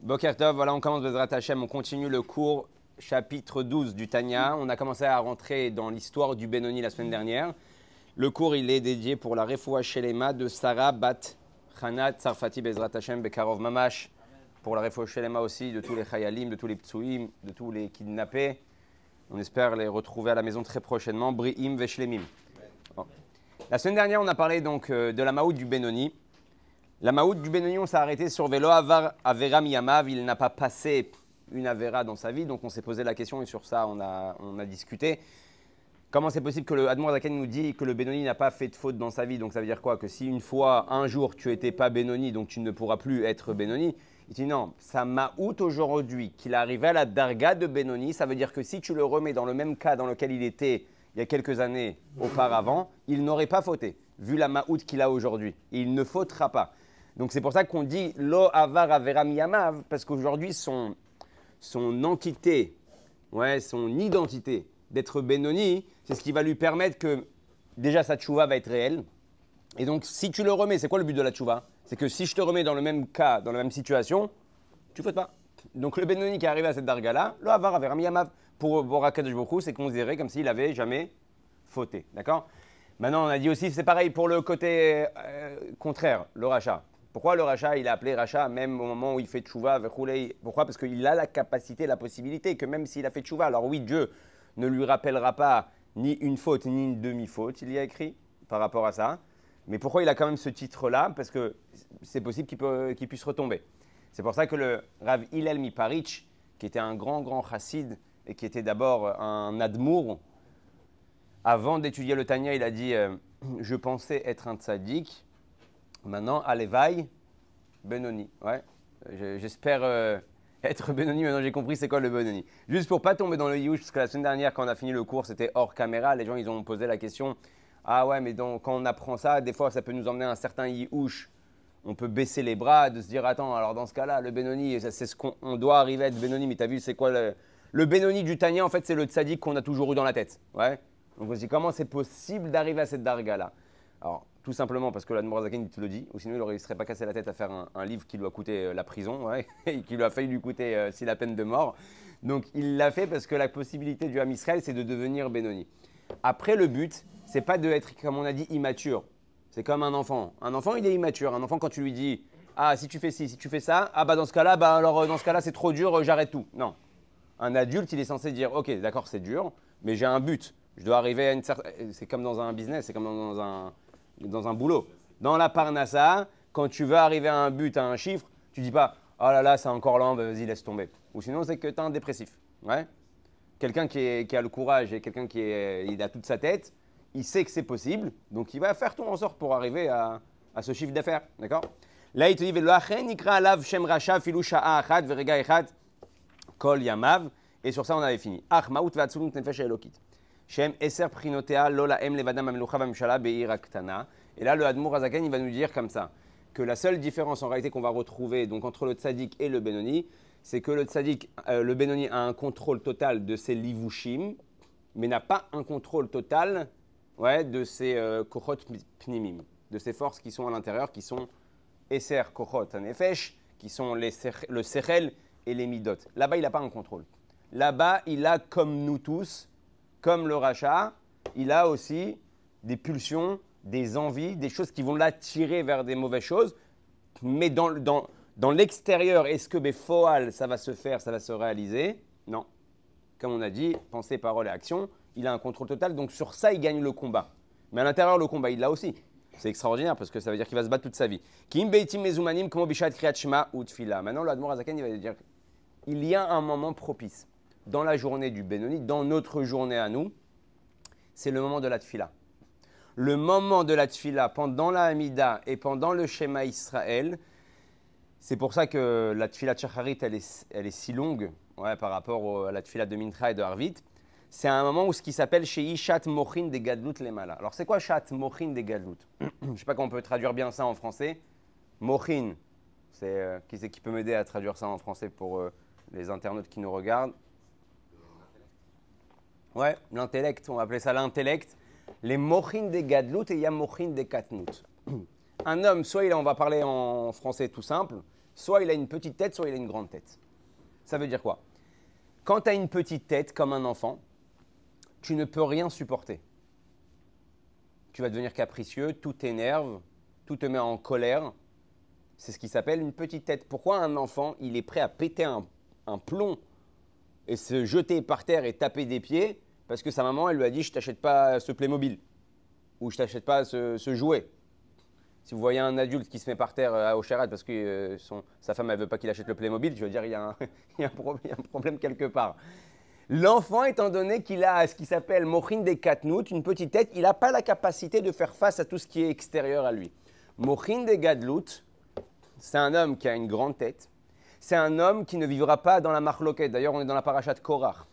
Boker Tov, voilà, on commence Bezrat Hashem, on continue le cours chapitre 12 du Tanya. On a commencé à rentrer dans l'histoire du Benoni la semaine dernière. Le cours, il est dédié pour la Refoua Shelema de Sarah Bat Chana Tsarfati Bezrat Hashem Bekarov Mamash. Pour la Refoua Shelema aussi de tous les Chayalim, de tous les Ptsuim, de tous les kidnappés. On espère les retrouver à la maison très prochainement. Bri'im Veshlemim. Bon. La semaine dernière, on a parlé donc de la Maout du Benoni. La Maout du Benoni, on s'est arrêté sur Velo Avar Avera Miyamav. Il n'a pas passé une Avera dans sa vie. Donc on s'est posé la question et sur ça, on a discuté. Comment c'est possible que le Admor Zaken nous dit que le Benoni n'a pas fait de faute dans sa vie? Donc ça veut dire quoi? Que si une fois, un jour, tu n'étais pas Benoni, donc tu ne pourras plus être Benoni. Il dit non, sa Maout aujourd'hui, qu'il est arrivé à la Darga de Benoni, ça veut dire que si tu le remets dans le même cas dans lequel il était il y a quelques années auparavant, il n'aurait pas fauté, vu la Maout qu'il a aujourd'hui. Il ne fautera pas. Donc c'est pour ça qu'on dit Lo Avar Avera Miyamav, parce qu'aujourd'hui, son entité, son identité d'être Benoni, c'est ce qui va lui permettre que déjà sa tchouva va être réelle. Et donc si tu le remets, c'est quoi le but de la tchouva? C'est que si je te remets dans le même cas, dans la même situation, tu ne fautes pas. Donc le Benoni qui est arrivé à cette darga-là, Lo Avar Avera Miyamav, pour Akadosh Baruch Hu, c'est considéré comme s'il n'avait jamais fauté. D'accord? Maintenant, on a dit aussi, c'est pareil pour le côté contraire, le rachat. Pourquoi le rachat, il est appelé rachat même au moment où il fait tchouva? Pourquoi? Parce qu'il a la capacité, la possibilité que même s'il a fait tchouva, alors oui, Dieu ne lui rappellera pas ni une faute ni une demi-faute, il y a écrit par rapport à ça. Mais pourquoi il a quand même ce titre-là? Parce que c'est possible qu'il puisse retomber. C'est pour ça que le Rav Hillel Miparich, qui était un grand chassid et qui était d'abord un admour, avant d'étudier le Tanya, il a dit je pensais être un tzaddik. Maintenant, Alevaï, Benoni. Ouais, j'espère être Benoni. Maintenant, j'ai compris c'est quoi le Benoni. Juste pour pas tomber dans le youch, parce que la semaine dernière, quand on a fini le cours, c'était hors caméra. Les gens, ils ont posé la question. Ah ouais, mais donc, quand on apprend ça, des fois, ça peut nous emmener à un certain youch. On peut baisser les bras, de se dire, attends, alors dans ce cas-là, le Benoni, c'est ce qu'on doit arriver à être Benoni. Mais tu as vu, c'est quoi le Benoni du Tanya? En fait, c'est le tzaddik qu'on a toujours eu dans la tête. Ouais. Donc, on se dit, comment c'est possible d'arriver à cette darga-là? Alors, tout simplement parce que l'Admor Zaken, il te le dit, ou sinon il ne serait pas cassé la tête à faire un livre qui lui a coûté la prison, et qui lui a failli lui coûter si la peine de mort. Donc il l'a fait parce que la possibilité du Ham Israël, c'est de devenir Benoni. Après, le but, c'est pas d'être, comme on a dit, immature. C'est comme un enfant. Un enfant, il est immature. Un enfant, quand tu lui dis, ah, si tu fais ci, si tu fais ça, ah, bah dans ce cas-là, dans ce cas-là, c'est trop dur, j'arrête tout. Non. Un adulte, il est censé dire, ok, d'accord, c'est dur, mais j'ai un but. Je dois arriver à une certaine. C'est comme dans un business, c'est comme dans un boulot. Dans la parnassa, quand tu veux arriver à un but, à un chiffre, tu dis pas « Oh là là, c'est encore lent, vas-y, laisse tomber ». Ou sinon, c'est que tu es un dépressif. Ouais. Quelqu'un qui a le courage et quelqu'un il a toute sa tête, il sait que c'est possible, donc il va faire tout en sorte pour arriver à ce chiffre d'affaires. D'accord? Là, il te dit « Veloachen ikra alav shem rasha filu sha'a achad verega echad kol yamav » et sur ça, on avait fini. « Ach maut ve'atzulut nefesh elokit » Shem Eser Prinotea Lola Em Levadam Amelucha Vamshala Be'ir Ktana. Et là, le Admour Azaken, il va nous dire comme ça que la seule différence en réalité qu'on va retrouver donc entre le tzaddik et le Benoni, c'est que le tzaddik, le Benoni a un contrôle total de ses livushim, mais n'a pas un contrôle total de ses kochot pnimim, de ses forces qui sont à l'intérieur, qui sont Eser kochot nefesh, qui sont le sechel et les midot. Là-bas, il n'a pas un contrôle. Là-bas, il a comme nous tous. Comme le rachat, il a aussi des pulsions, des envies, des choses qui vont l'attirer vers des mauvaises choses. Mais dans l'extérieur, est-ce que Foal, ça va se faire, ça va se réaliser? Non. Comme on a dit, pensée, parole et action, il a un contrôle total. Donc sur ça, il gagne le combat. Mais à l'intérieur, le combat, il l'a aussi. C'est extraordinaire parce que ça veut dire qu'il va se battre toute sa vie. Kim beitim mezumanim como bishat kriyat shema ou tfila. Maintenant, le Admor Azaken, il va dire il y a un moment propice. Dans la journée du Benoni, dans notre journée à nous, c'est le moment de la tfila. Le moment de la tfila pendant la Hamida et pendant le Shema Israël, c'est pour ça que la tfila de Shacharit, elle est si longue par rapport à la tfila de Mincha et de Harvit. C'est un moment où ce qui s'appelle Shei Shat Mochin de Gadlut Lemala. Alors c'est quoi Shat Mochin de Gadlut? Je ne sais pas comment on peut traduire bien ça en français. Mochin, c'est qui c'est qui peut m'aider à traduire ça en français pour les internautes qui nous regardent? Ouais, l'intellect, on va appeler ça l'intellect. Les mochin des gadlut et il y a mochin des katnut. Un homme, soit on va parler en français tout simple, Soit il a une petite tête, soit il a une grande tête. Ça veut dire quoi? Quand tu as une petite tête comme un enfant, tu ne peux rien supporter. Tu vas devenir capricieux, tout t'énerve, tout te met en colère. C'est ce qui s'appelle une petite tête. Pourquoi un enfant, il est prêt à péter un plomb et se jeter par terre et taper des pieds parce que sa maman, elle lui a dit « je t'achète pas ce Playmobil » ou « je t'achète pas ce jouet ». Si vous voyez un adulte qui se met par terre à Ocherat parce que sa femme ne veut pas qu'il achète le Playmobil, je veux dire, il y a un problème quelque part. L'enfant, étant donné qu'il a ce qui s'appelle Mochin de Katnout, une petite tête, il n'a pas la capacité de faire face à tout ce qui est extérieur à lui. Mochin de Gadlut, c'est un homme qui a une grande tête. C'est un homme qui ne vivra pas dans la marloquette. D'ailleurs, on est dans la paracha de Korach.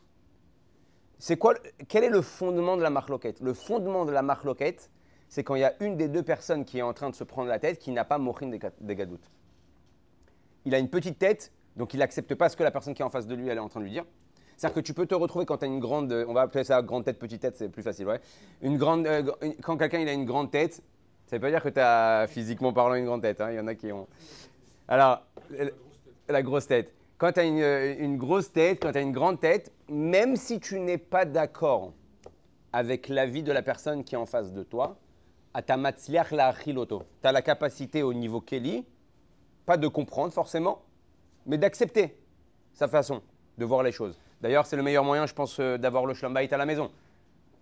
Quel est le fondement de la marloquette? Le fondement de la marloquette, c'est quand il y a une des deux personnes qui est en train de se prendre la tête qui n'a pas Mochin de Gadlut. Il a une petite tête, donc il n'accepte pas ce que la personne qui est en face de lui elle est en train de lui dire. C'est-à-dire que tu peux te retrouver quand tu as une grande, on va appeler ça grande tête, petite tête, c'est plus facile, ouais. Quand quelqu'un il a une grande tête, ça ne veut pas dire que tu as physiquement parlant une grande tête, hein. Il y en a qui ont. Alors, la grosse tête. Quand tu as une grosse tête, quand tu as une grande tête, même si tu n'es pas d'accord avec l'avis de la personne qui est en face de toi, tu as la capacité au niveau Kelly, pas de comprendre forcément, mais d'accepter sa façon de voir les choses. D'ailleurs, c'est le meilleur moyen, je pense, d'avoir le Shalom Bayit à la maison.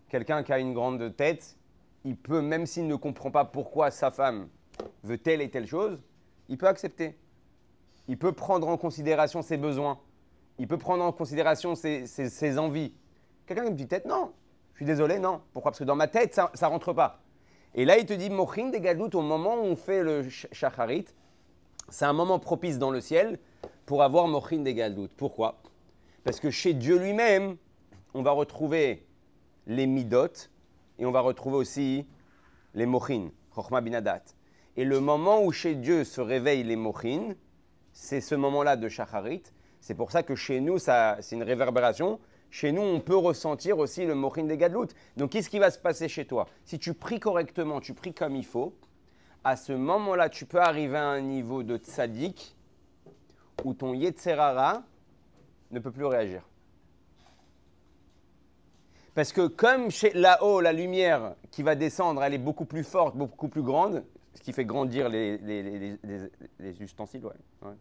Quelqu'un qui a une grande tête, il peut, même s'il ne comprend pas pourquoi sa femme veut telle et telle chose, il peut accepter. Il peut prendre en considération ses besoins. Il peut prendre en considération ses envies. Quelqu'un qui a une petite tête, non. Je suis désolé, non. Pourquoi? Parce que dans ma tête, ça ne rentre pas. Et là, il te dit, Mochin de Gadlut, au moment où on fait le Shacharit, c'est un moment propice dans le ciel pour avoir Mochin de Gadlut. Pourquoi? Parce que chez Dieu lui-même, on va retrouver les midot et on va retrouver aussi les mochin, chokhma binadat. Et le moment où chez Dieu se réveillent les mochin, c'est ce moment-là de shacharit. C'est pour ça que chez nous, c'est une réverbération. Chez nous, on peut ressentir aussi le mochin de gadlut. Donc, qu'est-ce qui va se passer chez toi? Si tu pries correctement, tu pries comme il faut, à ce moment-là, tu peux arriver à un niveau de tzaddik où ton yetzerara ne peut plus réagir. Parce que comme là-haut, la lumière qui va descendre, elle est beaucoup plus forte, beaucoup plus grande, ce qui fait grandir les ustensiles, ouais.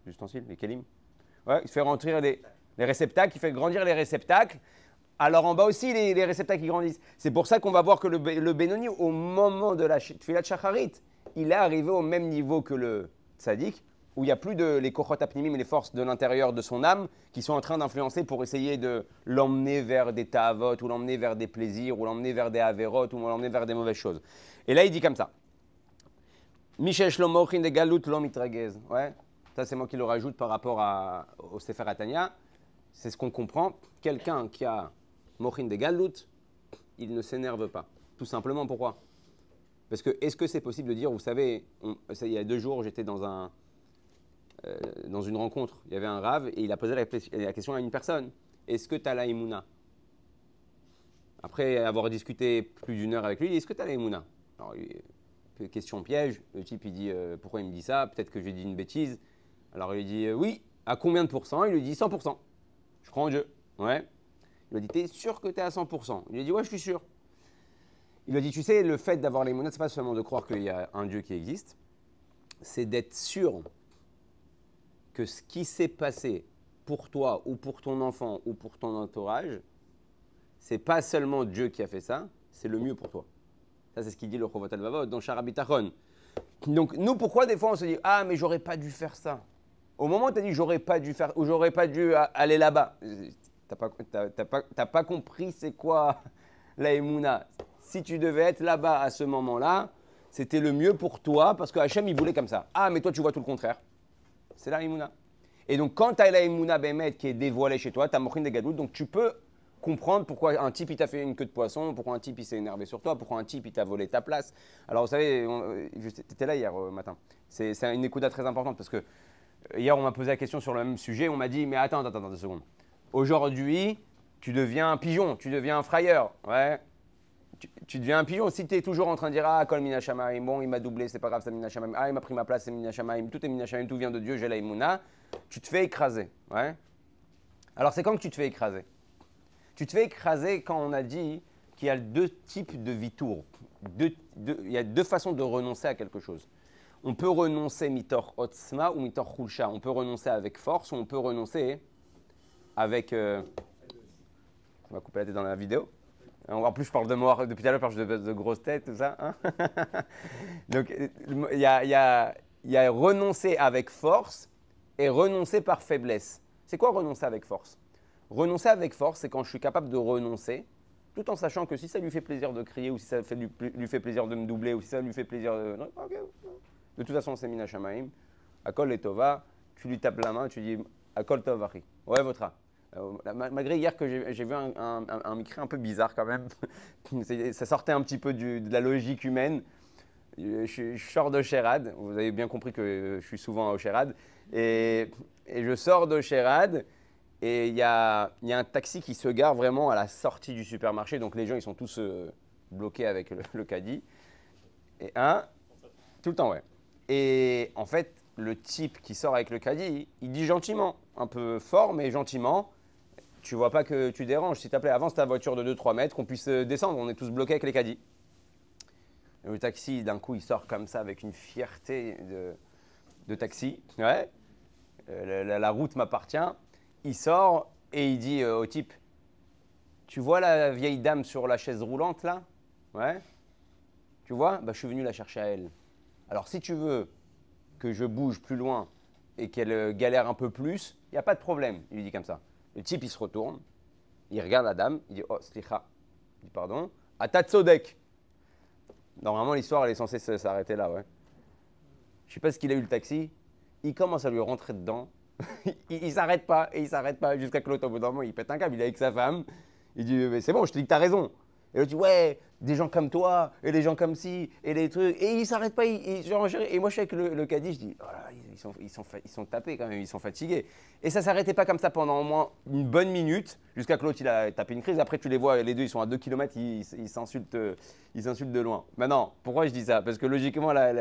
Les ustensiles, les kelim. Ouais, il fait rentrer les réceptacles, il fait grandir les réceptacles. Alors en bas aussi, les réceptacles qui grandissent. C'est pour ça qu'on va voir que le Benoni, au moment de la Tfilat Shacharit, il est arrivé au même niveau que le Tzadik, où il n'y a plus les kochot apnimim et les forces de l'intérieur de son âme qui sont en train d'influencer pour essayer de l'emmener vers des ta'avot, ou l'emmener vers des plaisirs, ou l'emmener vers des averot, ou l'emmener vers des mauvaises choses. Et là, il dit comme ça. Mishesh lo mochin de galut lo mitragez. Ouais, ça c'est moi qui le rajoute par rapport au Sefer Atanya. C'est ce qu'on comprend. Quelqu'un qui a mochin de galut, il ne s'énerve pas. Tout simplement, pourquoi? Parce que, est-ce que c'est possible de dire, vous savez, il y a 2 jours, j'étais dans une rencontre, il y avait un rave et il a posé la question à une personne. Est-ce que tu as la Emouna? Après avoir discuté plus d'1 heure avec lui, est-ce que tu as la Emouna? Alors, question piège, le type il dit pourquoi il me dit ça? Peut-être que j'ai dit une bêtise. Alors il lui dit oui, à combien de pourcents? Il lui dit 100%. Je crois en Dieu. Ouais. Il lui a dit t'es sûr que tu es à 100%? Il lui a dit ouais, je suis sûr. Il lui a dit tu sais, le fait d'avoir la Emouna, c'est pas seulement de croire qu'il y a un Dieu qui existe, c'est d'être sûr que ce qui s'est passé pour toi ou pour ton enfant ou pour ton entourage, c'est pas seulement Dieu qui a fait ça, c'est le mieux pour toi. Ça, c'est ce qu'il dit le Chovot HaLevavot dans Shara Bitachon. Donc, nous, pourquoi des fois on se dit ah, mais j'aurais pas dû faire ça? Au moment où tu as dit j'aurais pas dû faire ou j'aurais pas dû aller là-bas, t'as pas compris c'est quoi la Emouna. Si tu devais être là-bas à ce moment-là, c'était le mieux pour toi parce que Hachem il voulait comme ça. Ah, mais toi tu vois tout le contraire. C'est la Emouna. Et donc, quand tu as la Emouna Bémet qui est dévoilée chez toi, tu as Mochin de Gadlut, donc tu peux comprendre pourquoi un type il t'a fait une queue de poisson, pourquoi un type il s'est énervé sur toi, pourquoi un type il t'a volé ta place. Alors, vous savez, j'étais là hier matin. C'est une écoute très importante parce que hier, on m'a posé la question sur le même sujet. On m'a dit, mais attends 2 secondes. Aujourd'hui, tu deviens un pigeon, tu deviens un frayeur. Ouais. tu deviens un pigeon. Si tu es toujours en train de dire ah, Kol Mina Shamaim, bon, il m'a doublé, c'est pas grave, c'est Mina Shamaim. Ah, il m'a pris ma place, c'est Mina Shamaim. Tout est Mina Shamaim, tout vient de Dieu, j'ai la Imuna. Tu te fais écraser. Ouais. Alors, c'est quand que tu te fais écraser? Tu te fais écraser quand on a dit qu'il y a deux types de vitour. Il y a deux façons de renoncer à quelque chose. On peut renoncer mitor otzma ou mitor chulsha. On peut renoncer avec force ou on peut renoncer avec. On va couper la tête dans la vidéo. En plus, je parle de mort depuis tout à l'heure, je parle de grosses têtes, tout ça. Hein. Donc, il y a renoncer avec force et renoncer par faiblesse. C'est quoi renoncer avec force? Renoncer avec force, c'est quand je suis capable de renoncer, tout en sachant que si ça lui fait plaisir de crier, ou si ça lui fait plaisir de me doubler, ou si ça lui fait plaisir de. Okay. De toute façon, c'est Mina Shamaim. Akol et Tova, tu lui tapes la main, tu dis Akol Tovachi. Ouais, votre. Malgré hier que j'ai vu un micro un peu bizarre quand même, ça sortait un petit peu de la logique humaine. Je sors de Sherad, vous avez bien compris que je suis souvent au Sherad, et je sors de Sherad, et il y a un taxi qui se gare vraiment à la sortie du supermarché, donc les gens ils sont tous bloqués avec le caddie. Et tout le temps, ouais. Et en fait, le type qui sort avec le caddie, il dit gentiment, un peu fort, mais gentiment. Tu vois pas que tu déranges. S'il te plaît, avance ta voiture de 2-3 mètres, qu'on puisse descendre. On est tous bloqués avec les caddies. Et le taxi, d'un coup, il sort comme ça avec une fierté de taxi. Ouais. La route m'appartient. Il sort et il dit au type, tu vois la vieille dame sur la chaise roulante là? Ouais. Tu vois? Bah, je suis venu la chercher à elle. Alors si tu veux que je bouge plus loin et qu'elle galère un peu plus, il n'y a pas de problème. Il lui dit comme ça. Le type, il se retourne, il regarde la dame, il dit « Oh, slicha », il dit « Pardon ». « Atatsodek ». Normalement, l'histoire, elle est censée s'arrêter là, ouais. Je ne sais pas ce qu'il a eu le taxi. Il commence à lui rentrer dedans. il ne s'arrête pas, et il ne s'arrête pas, jusqu'à que l'autre, au bout d'un moment, il pète un câble. Il est avec sa femme. Il dit « Mais c'est bon, je te dis que tu as raison ». Et l'autre dit « Ouais, des gens comme toi, et des gens comme ci, et des trucs. » Et il ne s'arrête pas. Et moi, je suis avec le caddie, je dis oh là, ils sont tapés quand même, ils sont fatigués. Et ça ne s'arrêtait pas comme ça pendant au moins une bonne minute, jusqu'à que l'autre, il a tapé une crise. Après, tu les vois, les deux, ils sont à 2 km, ils s'insultent de loin. Maintenant, pourquoi je dis ça? Parce que logiquement, la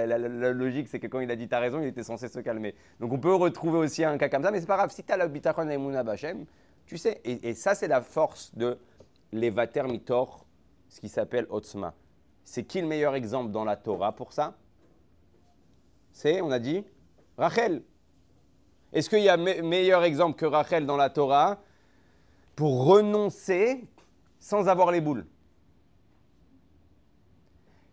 logique, c'est que quand il a dit t'as raison, il était censé se calmer. Donc, on peut retrouver aussi un cas comme ça, mais c'est pas grave. Si tu as la bitachon et Mouna Bachem, tu sais. Et ça, c'est la force de l'Evater Mitor, ce qui s'appelle Otzma. C'est qui le meilleur exemple dans la Torah pour ça? C'est, on a dit, Rachel. Est-ce qu'il y a meilleur exemple que Rachel dans la Torah pour renoncer sans avoir les boules?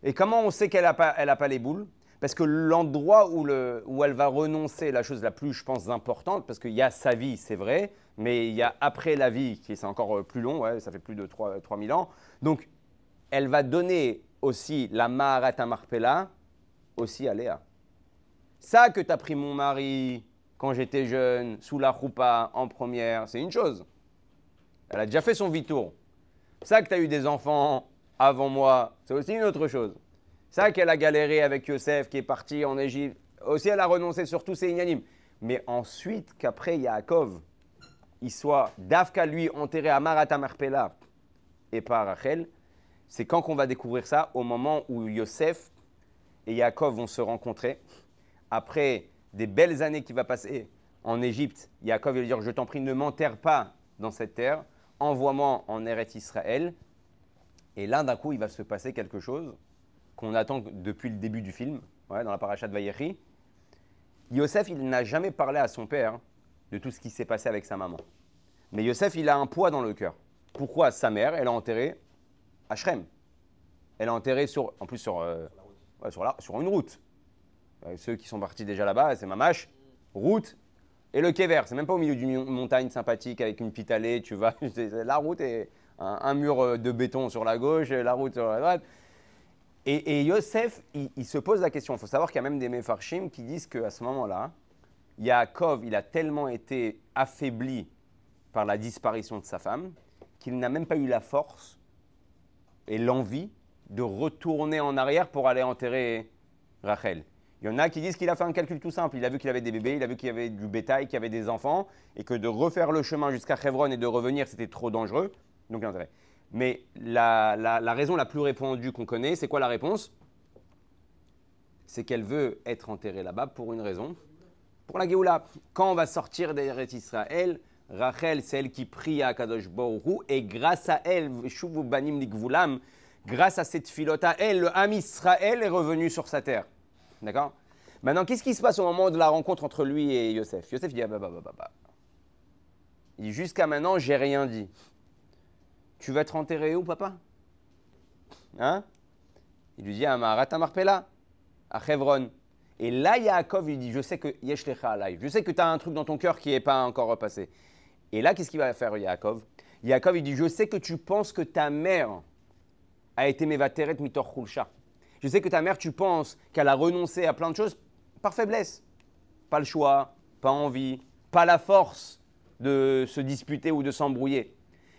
Et comment on sait qu'elle n'a pas les boules? Parce que l'endroit où elle va renoncer, la chose la plus, je pense, importante, parce qu'il y a sa vie, c'est vrai, mais il y a après la vie, qui c'est encore plus long, ouais, ça fait plus de 3000 ans. Donc, elle va donner aussi la Maharat Marpella aussi à Léa. Ça que tu as pris mon mari quand j'étais jeune, sous la roupa, en première, c'est une chose. Elle a déjà fait son vitour. Ça que tu as eu des enfants avant moi, c'est aussi une autre chose. Ça qu'elle a galéré avec Yosef, qui est parti en Égypte, aussi elle a renoncé sur tous ses inanimes. Mais ensuite, qu'après Yaakov, il soit Dafka lui enterré à Marata Marpella et pas Rachel, c'est quand qu'on va découvrir ça? Au moment où Yosef et Yaakov vont se rencontrer. Après des belles années qui va passer en Égypte, Yaakov va lui dire « Je t'en prie, ne m'enterre pas dans cette terre, envoie-moi en Eretz Israël ». Et là, d'un coup, il va se passer quelque chose qu'on attend depuis le début du film, ouais, dans la paracha de Vayechi. Yosef, il n'a jamais parlé à son père de tout ce qui s'est passé avec sa maman. Mais Yosef, il a un poids dans le cœur. Pourquoi sa mère, elle a enterré à Shrem? Elle a enterré sur une route. Ceux qui sont partis déjà là-bas, c'est Mamash, route et le Kever. C'est même pas au milieu d'une montagne sympathique avec une petite allée, tu vas. La route est un mur de béton sur la gauche, la route sur la droite. Et Yosef, il se pose la question. Il faut savoir qu'il y a même des Mefarshim qui disent qu'à ce moment-là, Yaakov, il a tellement été affaibli par la disparition de sa femme qu'il n'a même pas eu la force et l'envie de retourner en arrière pour aller enterrer Rachel. Il y en a qui disent qu'il a fait un calcul tout simple. Il a vu qu'il avait des bébés, il a vu qu'il y avait du bétail, qu'il y avait des enfants, et que de refaire le chemin jusqu'à Hebron et de revenir, c'était trop dangereux. Donc il a enterré. Mais la raison la plus répandue qu'on connaît, c'est quoi la réponse? C'est qu'elle veut être enterrée là-bas pour une raison, pour la Géoula. Quand on va sortir d'Eretz Israël, Rachel, c'est elle qui prie à Kadosh Baruch Hu, et grâce à elle, Shuvu Banim Likvulam, grâce à cette filote à elle, le Ham Israël est revenu sur sa terre. D'accord? Maintenant, qu'est-ce qui se passe au moment de la rencontre entre lui et Yosef? Yosef dit, il dit, jusqu'à maintenant, j'ai rien dit. Tu vas être enterré où, papa? Hein? Il lui dit, à Maharat Marpella, à Hebron. Et là, Yaakov, il dit, je sais que Yesh Lecha Alay, je sais que tu as un truc dans ton cœur qui n'est pas encore repassé. Et là, qu'est-ce qu'il va faire, Yaakov? Yaakov, il dit, je sais que tu penses que ta mère a été Mevateret Mitor Chulsha. Je sais que ta mère, tu penses qu'elle a renoncé à plein de choses par faiblesse. Pas le choix, pas envie, pas la force de se disputer ou de s'embrouiller.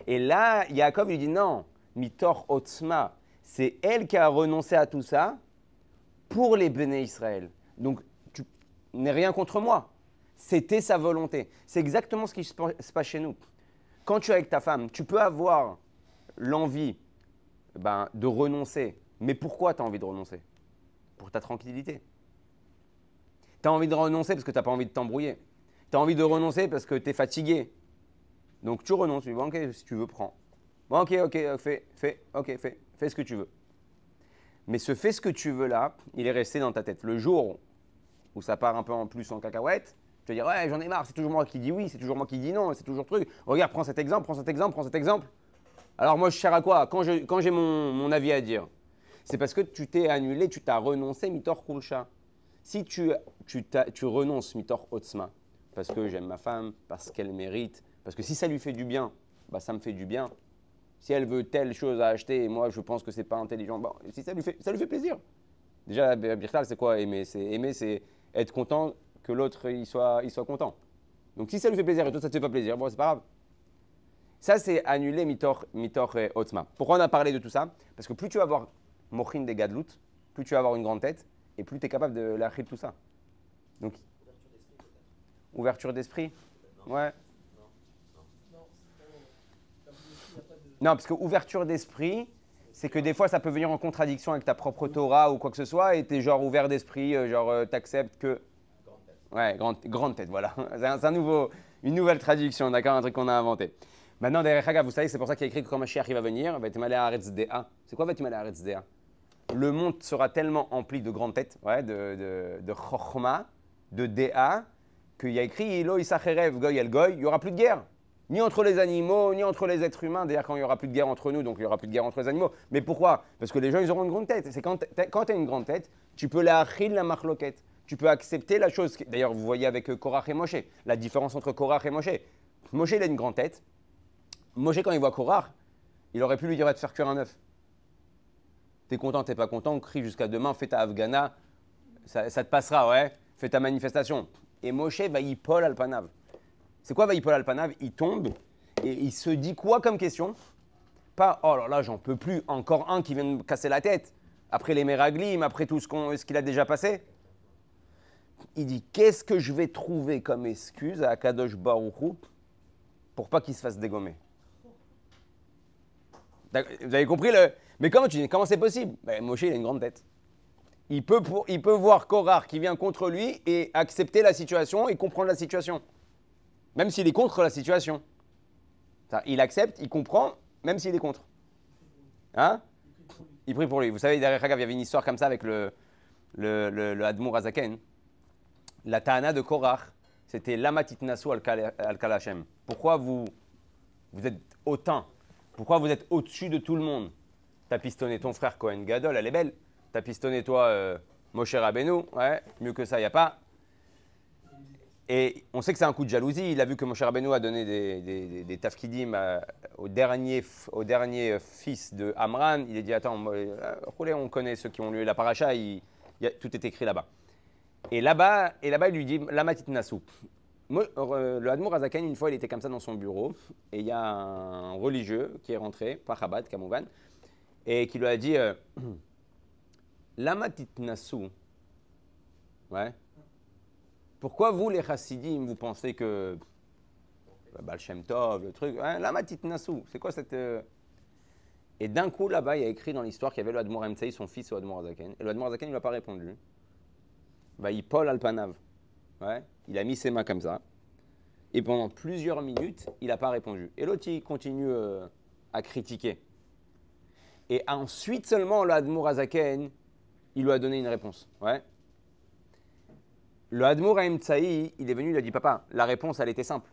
Et là, Yaakov, il dit non, Mitor Otzma, c'est elle qui a renoncé à tout ça pour les béné Israël. Donc, tu n'es rien contre moi. C'était sa volonté. C'est exactement ce qui se passe chez nous. Quand tu es avec ta femme, tu peux avoir l'envie de renoncer. Mais pourquoi tu as envie de renoncer? Pour ta tranquillité. Tu as envie de renoncer parce que tu n'as pas envie de t'embrouiller. Tu as envie de renoncer parce que tu es fatigué. Donc tu renonces. Tu dis, bon, ok, si tu veux, prends. Bon, ok, fais ce que tu veux. Mais ce fais ce que tu veux là, il est resté dans ta tête. Le jour où ça part un peu en plus en cacahuète, tu vas dire, ouais, j'en ai marre, c'est toujours moi qui dis oui, c'est toujours moi qui dis non, c'est toujours truc. Regarde, prends cet exemple. Alors moi, je sers à quoi quand j'ai mon avis à dire? C'est parce que tu t'es annulé, tu t'as renoncé, mitor kulcha. Si tu renonces, mitor otzma, parce que j'aime ma femme, parce qu'elle mérite, parce que si ça lui fait du bien, ça me fait du bien. Si elle veut telle chose à acheter et moi je pense que c'est pas intelligent, si ça lui fait plaisir. Déjà, Birtal, c'est quoi aimer? C'est être content que l'autre il soit content. Donc si ça lui fait plaisir et toi ça te fait pas plaisir, bon c'est pas grave. Ça c'est annuler mitor otzma. Pourquoi on a parlé de tout ça? Parce que plus tu vas avoir mochin des gadlout, plus tu vas avoir une grande tête et plus tu es capable de lâcher tout ça. Donc ouverture d'esprit. Ouais. Non, parce que ouverture d'esprit, c'est que des fois, ça peut venir en contradiction avec ta propre Torah ou quoi que ce soit, et tu es genre ouvert d'esprit, tu acceptes que… Ouais, grande tête, voilà. C'est une nouvelle traduction, d'accord, un truc qu'on a inventé. Maintenant, derrière Haga, vous savez, c'est pour ça qu'il y a écrit que quand Mashiach va venir, Vatimalé Aretz Dea. C'est quoi Vatimalé Aretz Dea? Le monde sera tellement empli de grandes têtes, ouais, de Chochma, de Dea, qu'il y a écrit Ilo Isacherev Goy El Goy, il n'y aura plus de guerre. Ni entre les animaux, ni entre les êtres humains. D'ailleurs, quand il n'y aura plus de guerre entre nous, donc il n'y aura plus de guerre entre les animaux. Mais pourquoi? Parce que les gens, ils auront une grande tête. C'est quand tu as une grande tête, tu peux la achil, la marloquette. Tu peux accepter la chose. D'ailleurs, vous voyez avec Korach et Moshe, la différence entre Korach et Moshe. Moshe, il a une grande tête. Moshe, quand il voit Korach, il aurait pu lui dire de faire cuire un œuf. T'es content, t'es pas content, on crie jusqu'à demain, fais ta Afghana, ça te passera, ouais. Fais ta manifestation. Et Moshe va y Paul Alpanav. C'est quoi Vaïpol Alpanav? Il tombe et il se dit quoi comme question? Pas oh là là, j'en peux plus, encore un qui vient me casser la tête. Après les Meraglim, après tout ce qu'il a déjà passé. Il dit qu'est-ce que je vais trouver comme excuse à Kadosh Baruch Hu pour pas qu'il se fasse dégommer? Vous avez compris le. Mais comment c'est possible? Moshe, il a une grande tête. Il peut voir Korach qui vient contre lui et accepter la situation et comprendre la situation. Même s'il est contre la situation. Il accepte, il comprend, même s'il est contre. Hein? Il prie pour lui. Vous savez, derrière Hagav, il y avait une histoire comme ça avec le Admour Azaken. La Tahana de Korach, c'était Lamatit Nasu al-Kalachem. Pourquoi vous êtes hautain? Pourquoi vous êtes au-dessus de tout le monde? T'as pistonné ton frère Cohen Gadol, elle est belle. T'as pistonné toi Moshe Rabbeinu, ouais, mieux que ça, il n'y a pas. Et on sait que c'est un coup de jalousie. Il a vu que Moshe Rabbeinu a donné des tafkidim au dernier fils de Amran. Il a dit attends, on connaît ceux qui ont lu la paracha, tout est écrit là-bas. Et là-bas, il lui dit Lamatit Nasu. Le Admour Azaken, une fois, il était comme ça dans son bureau. Et il y a un religieux qui est rentré, par Chabad, Kamouvan, et qui lui a dit Lamatit Nasu. Ouais. Pourquoi vous, les chassidim, vous pensez que Baal Shem Tov, le truc, Lamatit Nasu, c'est quoi cette… Et d'un coup, là-bas, il y a écrit dans l'histoire qu'il y avait le Admor Emtsai, son fils au Admor Azaken. Et le Admor Azaken, il ne lui a pas répondu. Bah, il Paul Alpanav. Ouais, il a mis ses mains comme ça. Et pendant plusieurs minutes, il n'a pas répondu. Et l'autre, il continue à critiquer. Et ensuite seulement, le Admor Azaken, il lui a donné une réponse. Ouais. Le Admor Emtsai, il est venu, il a dit, papa, la réponse, elle était simple.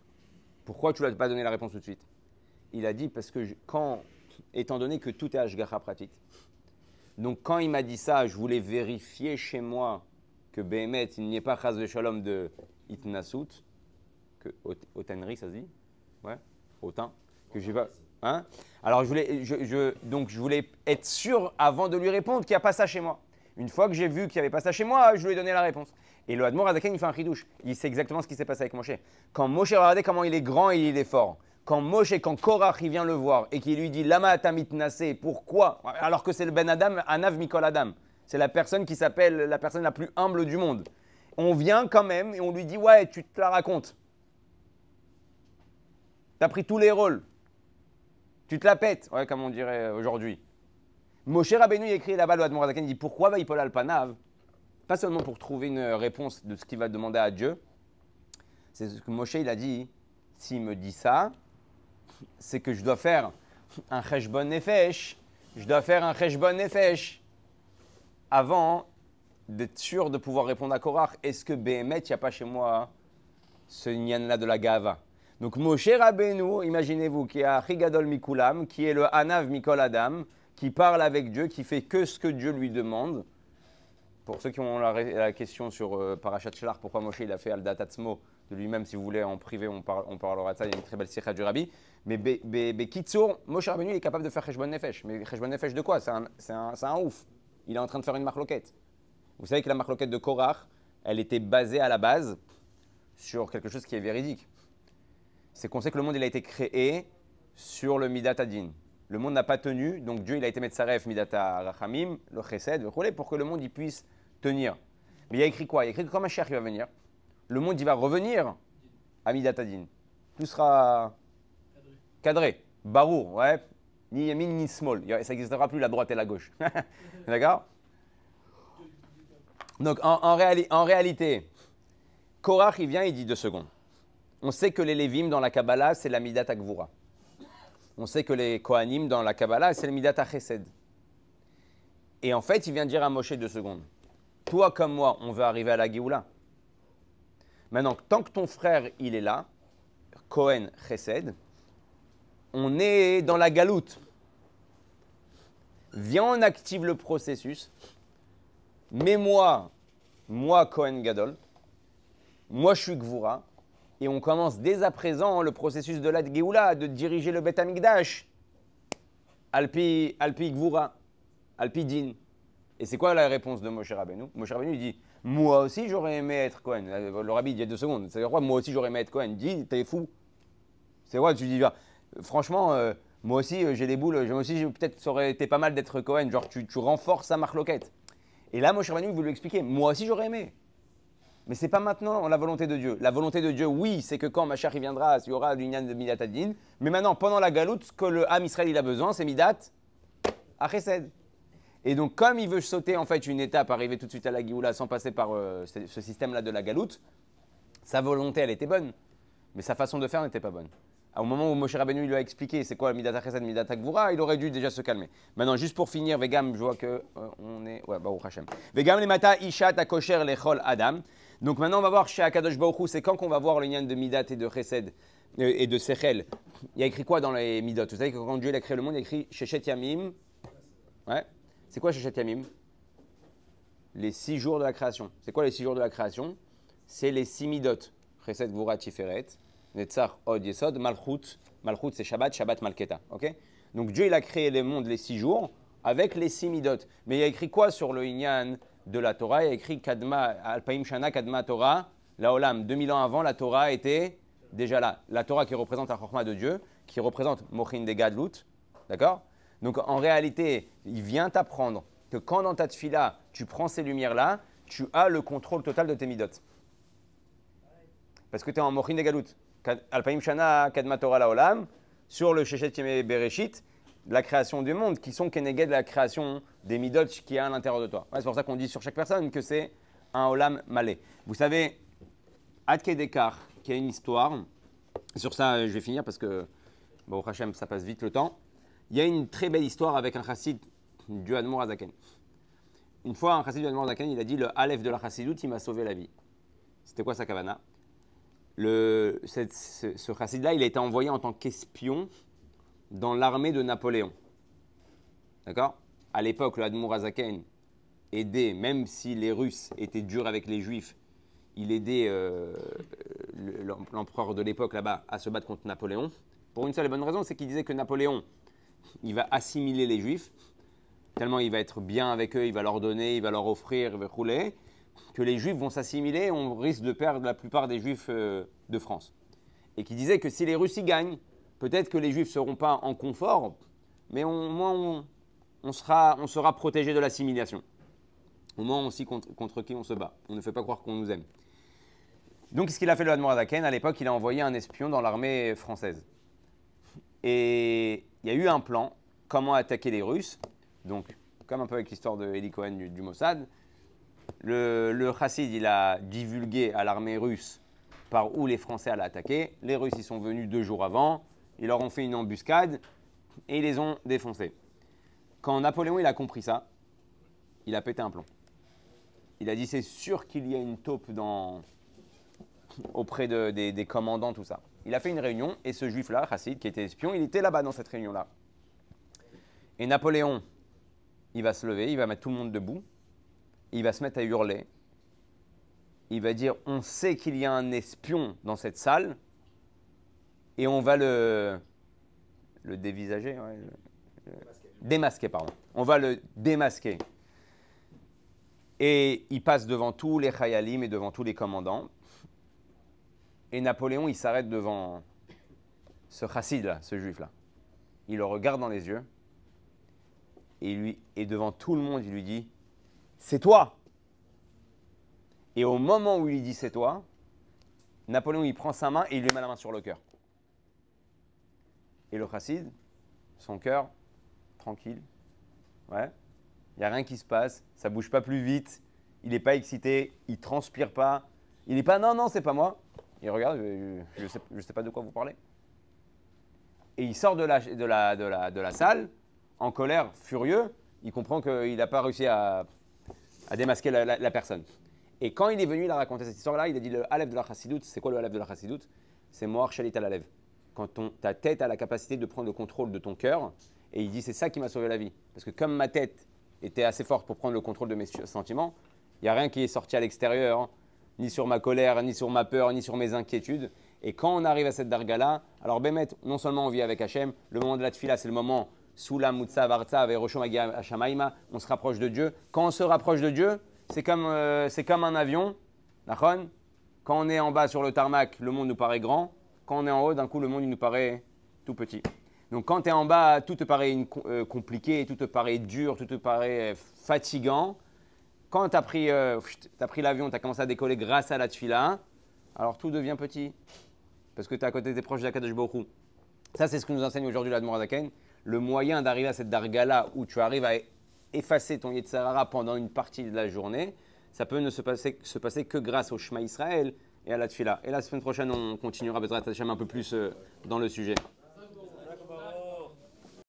Pourquoi tu ne lui as pas donné la réponse tout de suite? Il a dit, parce que étant donné que tout est Ashgacha pratique, donc quand il m'a dit ça, je voulais vérifier chez moi que Béhémet, il n'y ait pas Chaz de Shalom de Itnasut, que Otenri, ça se dit? Ouais, Autain, que j'ai pas. Hein? Alors je voulais être sûr avant de lui répondre qu'il n'y a pas ça chez moi. Une fois que j'ai vu qu'il n'y avait pas ça chez moi, je lui ai donné la réponse. Et le Admor Azaken, il fait un chidouche. Il sait exactement ce qui s'est passé avec Moshe. Quand Moshe, regardez comment il est grand et il est fort. Quand Korach, il vient le voir et qu'il lui dit Lama atamit nasé, pourquoi? Alors que c'est le Ben Adam, Anav Mikol Adam. C'est la personne qui s'appelle la personne la plus humble du monde. On vient quand même et on lui dit ouais, tu te la racontes. Tu as pris tous les rôles. Tu te la pètes, ouais, comme on dirait aujourd'hui. Moshe Rabbeinu, il écrit là-bas, le Admor Azaken, il dit pourquoi Vaïpol Alpanav? Pas seulement pour trouver une réponse de ce qu'il va demander à Dieu. C'est ce que Moshe, il a dit, s'il me dit ça, c'est que je dois faire un cheshbon nefesh. Je dois faire un cheshbon nefesh avant d'être sûr de pouvoir répondre à Korach. Est-ce que Béhémet, il n'y a pas chez moi ce nyan-là de la Gava? Donc Moshe Rabbeinu, imaginez-vous, qui est Achigadol Mikulam, qui est le Anav Mikol Adam, qui parle avec Dieu, qui fait que ce que Dieu lui demande. Pour ceux qui ont la question sur Parashat Shelach, pourquoi Moshe il a fait Aldat Atzmo de lui-même, si vous voulez, en privé, on parlera de ça, il y a une très belle sikha du Rabbi. Mais Bekitsour, Moshe Rabbeinu, il est capable de faire Cheshbon Nefesh. Mais Cheshbon Nefesh de quoi? C'est un ouf. Il est en train de faire une marloquette. Vous savez que la marloquette de Korach, elle était basée à la base sur quelque chose qui est véridique. C'est qu'on sait que le monde il a été créé sur le Midat Adin. Le monde n'a pas tenu, donc Dieu il a été Metzaref, Midat Rachamim, le Chesed, pour que le monde il puisse tenir. Mais il y a écrit quoi? Il y a écrit que quand Mashiach il va venir, le monde il va revenir à Midat Adin. Tout sera cadré. Barour, ouais. Ni Yamin ni Small. Ça n'existera plus la droite et la gauche. D'accord? Donc en réalité, Korach il vient, il dit 2 secondes. On sait que les Lévim dans la Kabbalah, c'est la Midat HaGvura. On sait que les Kohanim dans la Kabbalah, c'est la Midat HaChesed. Et en fait, il vient dire à Moshe 2 secondes. Toi comme moi, on veut arriver à la Géoula. Maintenant, tant que ton frère, il est là, Kohen Chesed, on est dans la galoute. Viens, on active le processus. Mais moi, Kohen Gadol, moi, je suis Gvura. Et on commence dès à présent le processus de la Géoula, de diriger le Bet Amikdash. Alpi Gvura, Alpi Din. Et c'est quoi la réponse de Moshe Rabbeinu? Moshe Rabbeinu dit moi aussi j'aurais aimé être Cohen. Le Rabbi il y a 2 secondes. C'est quoi moi aussi j'aurais aimé être Cohen? Dis, t'es fou. C'est quoi? Tu dis franchement, moi aussi j'ai des boules. Moi aussi peut-être ça aurait été pas mal d'être Cohen. Genre tu renforces sa marloquette. Et là Moshe Rabbeinu il veut lui expliquer moi aussi j'aurais aimé. Mais ce n'est pas maintenant la volonté de Dieu. La volonté de Dieu, oui, c'est que quand Mashiach viendra, il y aura l'union de Midat Adin. Mais maintenant, pendant la galoute, ce que le Ham Israël il a besoin, c'est Midat HaChesed. Et donc, comme il veut sauter en fait une étape, arriver tout de suite à la Géoula sans passer par ce système-là de la galoute, sa volonté, elle était bonne. Mais sa façon de faire n'était pas bonne. Au moment où Moshe Rabbeinu lui a expliqué c'est quoi Midat HaChesed, Midat HaGvura, il aurait dû déjà se calmer. Maintenant, juste pour finir, Vegam, je vois que on est. Ouais, Baruch Hashem. Vegam lemata ishat akosher lechol adam. Donc maintenant, on va voir chez Akadosh Baruch Hu, c'est quand qu'on va voir le lien de Midat et de Chesed et de Sechel. Il y a écrit quoi dans les Midot? Vous savez que quand Dieu a créé le monde, il a écrit Shechet Yamim. Ouais. C'est quoi Shechet Yamim? Les 6 jours de la création. C'est quoi les 6 jours de la création? C'est les 6 Midot. Chesed, Gvura, Tiferet, Netzach, Od, Yesod, Malchut. Malchut, c'est Shabbat, Shabbat, Malketa. Ok? Donc Dieu, il a créé le monde les 6 jours avec les 6 Midot. Mais il y a écrit quoi sur le Inyan de la Torah? Il y a écrit Kadma, Alpaim Shana, Kadma Torah, la Olam. 2000 ans avant, la Torah était déjà là. La Torah qui représente la Chokhmah de Dieu, qui représente Mochin de Gadlut. D'accord? Donc en réalité, il vient t'apprendre que quand dans ta tfila, tu prends ces lumières-là, tu as le contrôle total de tes midot. Parce que tu es en Mochin de Gadlut. Alpaim Shana, Kadma Torah, la Olam, sur le Shechet Yemei Bereshit, de la création du monde, qui sont Keneged de la création des Midot qui est à l'intérieur de toi. Ouais, c'est pour ça qu'on dit sur chaque personne que c'est un Olam Malé. Vous savez, Ad Kedekar, qui a une histoire, sur ça je vais finir parce que, bon, Hachem, ça passe vite le temps. Il y a une très belle histoire avec un chassid du Admour Azaken. Une fois, un chassid du Admour Azaken, il a dit le Aleph de la chassidout, il m'a sauvé la vie. C'était quoi sa kavana? Ce chassid-là, il a été envoyé en tant qu'espion dans l'armée de Napoléon. D'accord? À l'époque, le Admour Azaken aidait, même si les Russes étaient durs avec les Juifs, il aidait l'empereur de l'époque là-bas à se battre contre Napoléon. Pour une seule et bonne raison, c'est qu'il disait que Napoléon, il va assimiler les Juifs, tellement il va être bien avec eux, il va leur donner, il va leur offrir, il va rouler, que les Juifs vont s'assimiler, on risque de perdre la plupart des Juifs de France. Et qui disait que si les Russes y gagnent, peut-être que les Juifs ne seront pas en confort, mais au moins on sera protégé de l'assimilation. Au moins aussi contre qui on se bat. On ne fait pas croire qu'on nous aime. Donc, ce qu'il a fait le Admour Azaken, à l'époque, il a envoyé un espion dans l'armée française. Et il y a eu un plan, comment attaquer les Russes. Donc, comme un peu avec l'histoire de Eli Cohen du Mossad, le chassid, il a divulgué à l'armée russe par où les Français allaient attaquer. Les Russes, ils sont venus 2 jours avant, ils leur ont fait une embuscade et ils les ont défoncés. Quand Napoléon il a compris ça, il a pété un plomb. Il a dit c'est sûr qu'il y a une taupe auprès des commandants, tout ça. Il a fait une réunion et ce juif-là, chassid, qui était espion, il était là-bas dans cette réunion-là. Et Napoléon, il va se lever, il va mettre tout le monde debout, il va se mettre à hurler. Il va dire on sait qu'il y a un espion dans cette salle et on va le dévisager, ouais, démasquer, pardon. On va le démasquer. Et il passe devant tous les chayalim et devant tous les commandants. Et Napoléon, il s'arrête devant ce chassid-là, ce juif-là. Il le regarde dans les yeux et devant tout le monde, il lui dit « C'est toi !» Et au moment où il lui dit « C'est toi », Napoléon, il prend sa main et il lui met la main sur le cœur. Et le chassid, son cœur, tranquille, ouais, il n'y a rien qui se passe, ça ne bouge pas plus vite, il n'est pas excité, il ne transpire pas, il n'est pas « Non, non, c'est pas moi ». Il regarde, je ne sais pas de quoi vous parlez. Et il sort de la salle, en colère, furieux. Il comprend qu'il n'a pas réussi à démasquer la personne. Et quand il est venu, il a raconté cette histoire-là, il a dit le Aleph de la Chassidoute. C'est quoi le Aleph de la Chassidoute? C'est Moar Shalit al Alev. Quand ta tête a la capacité de prendre le contrôle de ton cœur. Et il dit c'est ça qui m'a sauvé la vie. Parce que comme ma tête était assez forte pour prendre le contrôle de mes sentiments, il n'y a rien qui est sorti à l'extérieur, hein, ni sur ma colère, ni sur ma peur, ni sur mes inquiétudes. Et quand on arrive à cette darga-là, alors Bémet, non seulement on vit avec Hachem, le moment de la tfila, c'est le moment Sula, Mutsa, Vartsa, Veroshom, Agia, Hashamaima, on se rapproche de Dieu. Quand on se rapproche de Dieu, c'est comme un avion, d'accord? Quand on est en bas sur le tarmac, le monde nous paraît grand. Quand on est en haut, d'un coup, le monde il nous paraît tout petit. Donc quand tu es en bas, tout te paraît compliqué, tout te paraît dur, tout te paraît fatigant. Quand tu as pris l'avion, tu as commencé à décoller grâce à la tfila, alors tout devient petit. Parce que tu es à côté des proches d'Akadosh Baruch Hu. Ça, c'est ce que nous enseigne aujourd'hui l'Admour Azaken. Le moyen d'arriver à cette darga-là où tu arrives à effacer ton Yetzer Hara pendant une partie de la journée, ça peut ne se passer que grâce au Shema Israël et à la tfila. Et la semaine prochaine, on continuera Bezrat Hashem un peu plus dans le sujet.